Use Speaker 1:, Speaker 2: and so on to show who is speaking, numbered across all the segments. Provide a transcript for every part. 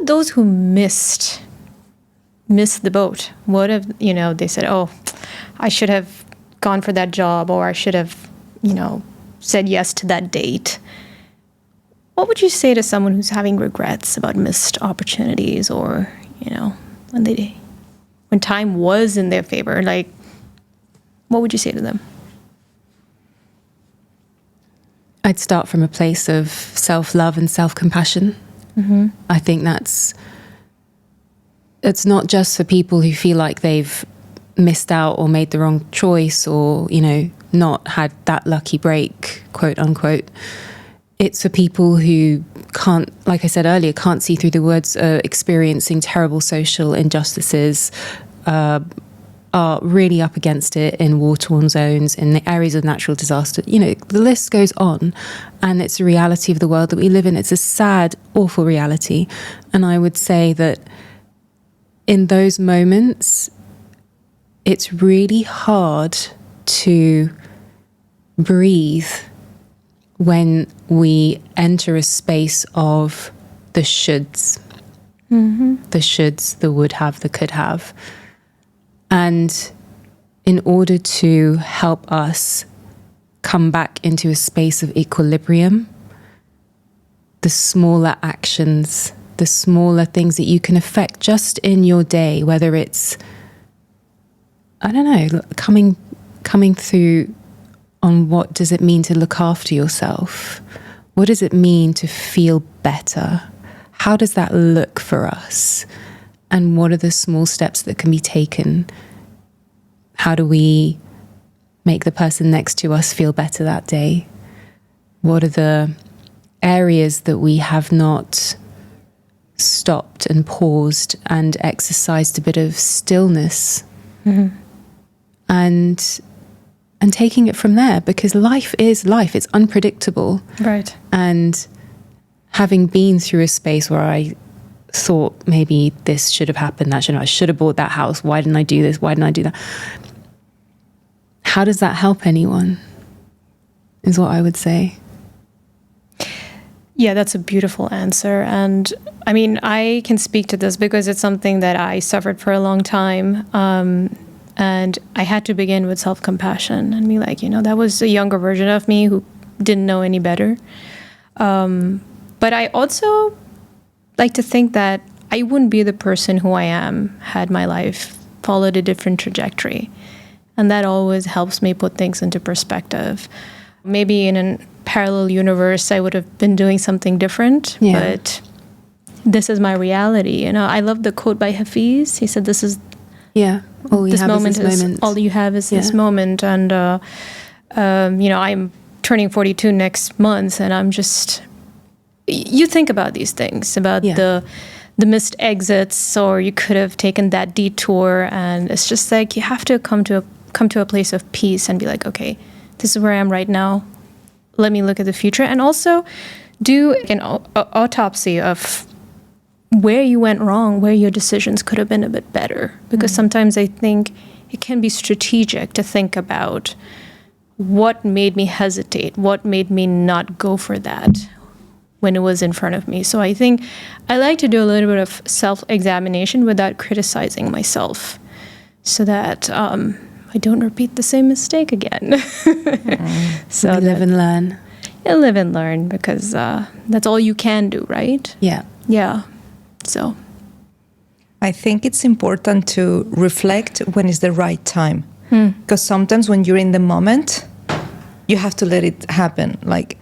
Speaker 1: about those who missed the boat? What if, they said, oh, I should have gone for that job, or I should have, said yes to that date? What would you say to someone who's having regrets about missed opportunities, or, when time was in their favor? Like, what would you say to them?
Speaker 2: I'd start from a place of self-love and self-compassion. Mm-hmm. I think it's not just for people who feel like they've missed out or made the wrong choice, or, not had that lucky break, quote unquote. It's for people who can't, like I said earlier, can't see through the woods, experiencing terrible social injustices, are really up against it in war-torn zones, in the areas of natural disaster. The list goes on, and it's a reality of the world that we live in. It's a sad, awful reality. And I would say that in those moments, it's really hard to breathe when we enter a space of the shoulds. Mm-hmm. The shoulds, the would have, the could have. And in order to help us come back into a space of equilibrium, the smaller actions, the smaller things that you can affect just in your day, whether it's, coming through on what does it mean to look after yourself? What does it mean to feel better? How does that look for us? And what are the small steps that can be taken? How do we make the person next to us feel better that day? What are the areas that we have not stopped and paused and exercised a bit of stillness? Mm-hmm. And taking it from there, because life is life. It's unpredictable. Right. And having been through a space where I thought maybe this should have happened, I should have bought that house. Why didn't I do this? Why didn't I do that? How does that help anyone? Is what I would say.
Speaker 1: Yeah, that's a beautiful answer. And I mean, I can speak to this because it's something that I suffered for a long time. And I had to begin with self-compassion and be like, that was a younger version of me who didn't know any better. But I also like to think that I wouldn't be the person who I am had my life followed a different trajectory. And that always helps me put things into perspective. Maybe in a parallel universe, I would have been doing something different, but this is my reality. I love the quote by Hafiz. He said, all you have is this moment. All you have is this moment. And, I'm turning 42 next month, and I'm just, you think about these things, about the missed exits, or you could have taken that detour. And it's just like, you have to come to a place of peace and be like, okay, this is where I am right now. Let me look at the future. And also do an autopsy of where you went wrong, where your decisions could have been a bit better. Because sometimes I think it can be strategic to think about what made me hesitate, what made me not go for that when it was in front of me. So I think I like to do a little bit of self-examination without criticizing myself, so that I don't repeat the same mistake again.
Speaker 2: So live and learn.
Speaker 1: Yeah, live and learn, because that's all you can do, right?
Speaker 2: Yeah.
Speaker 1: Yeah. So
Speaker 3: I think it's important to reflect when is the right time. Because sometimes when you're in the moment, you have to let it happen. Like,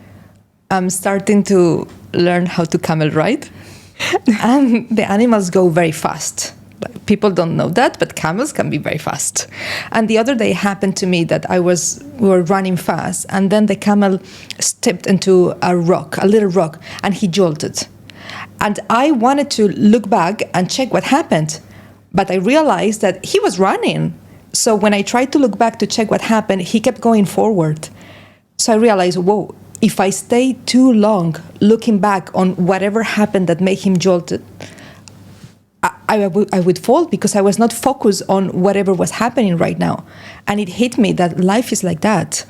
Speaker 3: I'm starting to learn how to camel ride. And the animals go very fast. Like, people don't know that, but camels can be very fast. And the other day happened to me that we were running fast, and then the camel stepped into a little rock, and he jolted. And I wanted to look back and check what happened, but I realized that he was running. So when I tried to look back to check what happened, he kept going forward. So I realized, whoa, if I stay too long looking back on whatever happened that made him jolted, I would fall, because I was not focused on whatever was happening right now. And it hit me that life is like that.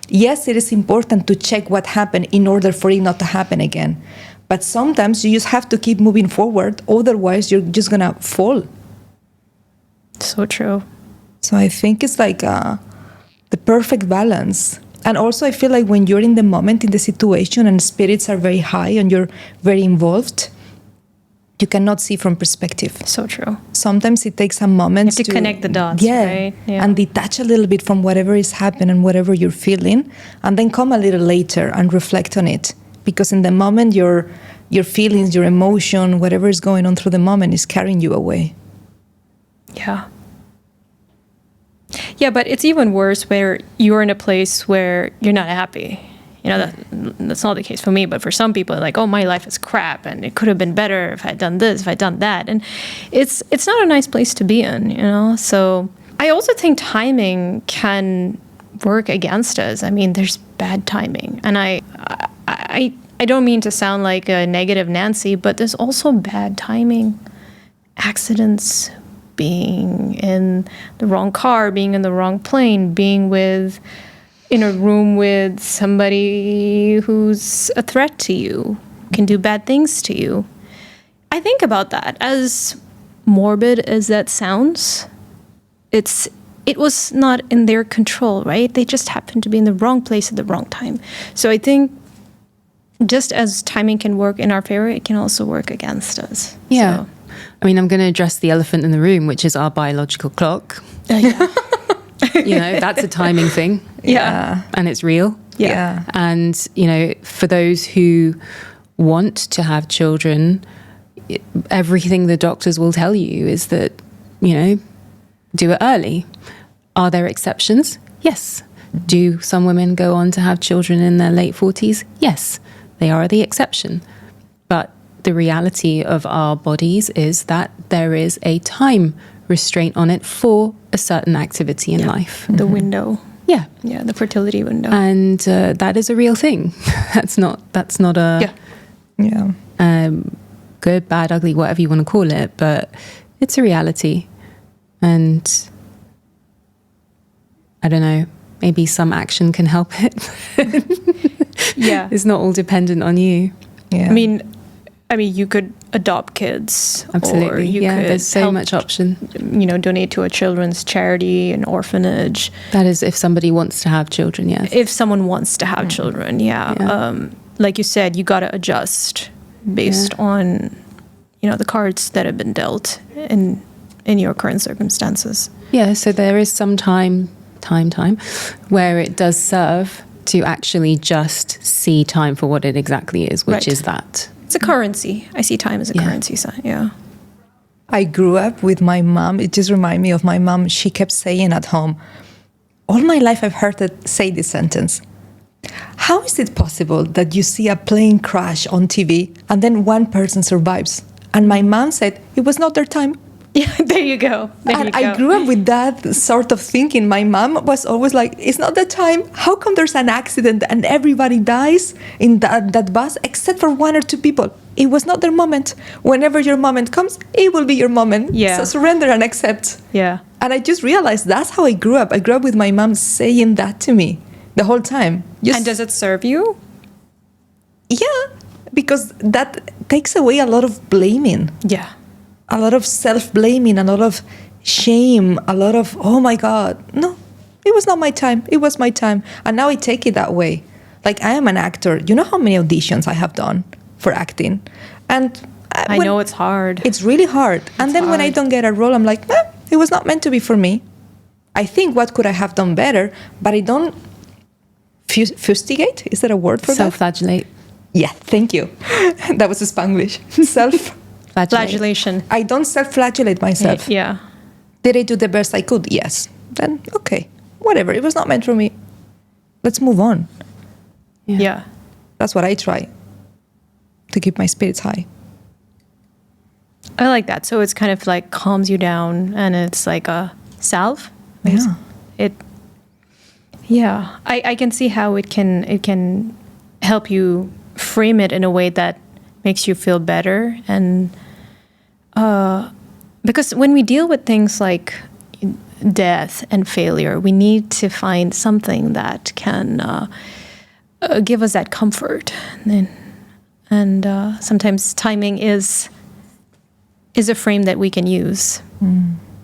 Speaker 3: Yes, it is important to check what happened in order for it not to happen again. But sometimes you just have to keep moving forward. Otherwise, you're just going to fall.
Speaker 1: So true.
Speaker 3: So I think it's like the perfect balance. And also I feel like when you're in the moment, in the situation, and spirits are very high and you're very involved, you cannot see from perspective.
Speaker 1: So true.
Speaker 3: Sometimes it takes a moment
Speaker 1: You have to connect the dots, right? Yeah.
Speaker 3: And detach a little bit from whatever is happening and whatever you're feeling, and then come a little later and reflect on it. Because in the moment, your feelings, your emotion, whatever is going on through the moment is carrying you away.
Speaker 1: Yeah. Yeah, but it's even worse where you're in a place where you're not happy. You know, that's not the case for me, but for some people, like, oh, my life is crap, and it could have been better if I'd done this, if I'd done that. And it's not a nice place to be in, you know? So I also think timing can work against us. I mean, there's bad timing. And I don't mean to sound like a negative Nancy, but there's also bad timing. Accidents, being in the wrong car, being in the wrong plane, being in a room with somebody who's a threat to you, can do bad things to you. I think about that. As morbid as that sounds, it was not in their control, right? They just happened to be in the wrong place at the wrong time. So I think just as timing can work in our favor, it can also work against us.
Speaker 2: Yeah.
Speaker 1: So.
Speaker 2: I mean, I'm going to address the elephant in the room, which is our biological clock.
Speaker 1: Yeah.
Speaker 2: You know, that's a timing thing.
Speaker 1: Yeah.
Speaker 2: And it's real.
Speaker 3: Yeah.
Speaker 2: And, you know, for those who want to have children, everything the doctors will tell you is that, you know, do it early. Are there exceptions? Yes. Do some women go on to have children in their late 40s? Yes, they are the exception. But the reality of our bodies is that there is a time restraint on it for a certain activity in life.
Speaker 1: The window.
Speaker 2: Yeah.
Speaker 1: Yeah, the fertility window.
Speaker 2: And that is a real thing. That's not a good, bad, ugly, whatever you want to call it, but it's a reality. And I don't know, maybe some action can help it.
Speaker 1: Yeah.
Speaker 2: It's not all dependent on you.
Speaker 3: Yeah.
Speaker 1: I mean, you could adopt kids.
Speaker 2: Absolutely.
Speaker 1: Or you
Speaker 2: yeah,
Speaker 1: could
Speaker 2: there's so much option.
Speaker 1: You know, donate to a children's charity, an orphanage.
Speaker 2: That is if somebody wants to have children, yes.
Speaker 1: If someone wants to have children, yeah. Like you said, you got to adjust based on, you know, the cards that have been dealt in your current circumstances.
Speaker 2: Yeah, so there is some time where it does serve to actually just see time for what it exactly is, which is that.
Speaker 1: It's a currency. I see time as a currency sign, yeah.
Speaker 3: I grew up with my mom. It just reminded me of my mom. She kept saying at home, all my life I've heard her say this sentence. How is it possible that you see a plane crash on TV and then one person survives? And my mom said, it was not their time.
Speaker 1: Yeah, there you go.
Speaker 3: I grew up with that sort of thinking. My mom was always like, it's not the time. How come there's an accident and everybody dies in that bus except for one or two people? It was not their moment. Whenever your moment comes, it will be your moment.
Speaker 1: Yeah.
Speaker 3: So surrender and accept.
Speaker 1: Yeah.
Speaker 3: And I just realized that's how I grew up. I grew up with my mom saying that to me the whole time.
Speaker 1: And does it serve you?
Speaker 3: Yeah, because that takes away a lot of blaming.
Speaker 1: Yeah.
Speaker 3: A lot of self-blaming, a lot of shame, a lot of, oh my God, no, it was not my time. It was my time. And now I take it that way. Like I am an actor. You know how many auditions I have done for acting? And
Speaker 1: I know it's hard.
Speaker 3: It's really hard. And then when I don't get a role, I'm like, it was not meant to be for me. I think what could I have done better, but I don't fustigate. Is that a word for that?
Speaker 2: Self-flagellate.
Speaker 3: Yeah, thank you. That was Spanglish.
Speaker 1: Flagellation.
Speaker 3: I don't self-flagellate myself.
Speaker 1: Yeah.
Speaker 3: Did I do the best I could? Yes. Then, okay, whatever. It was not meant for me. Let's move on.
Speaker 1: Yeah.
Speaker 3: That's what I try to keep my spirits high.
Speaker 1: I like that. So it's kind of like calms you down and it's like a salve.
Speaker 3: Yeah.
Speaker 1: I can see how it can help you frame it in a way that makes you feel better. And because when we deal with things like death and failure, we need to find something that can give us that comfort. And And sometimes timing is a frame that we can use.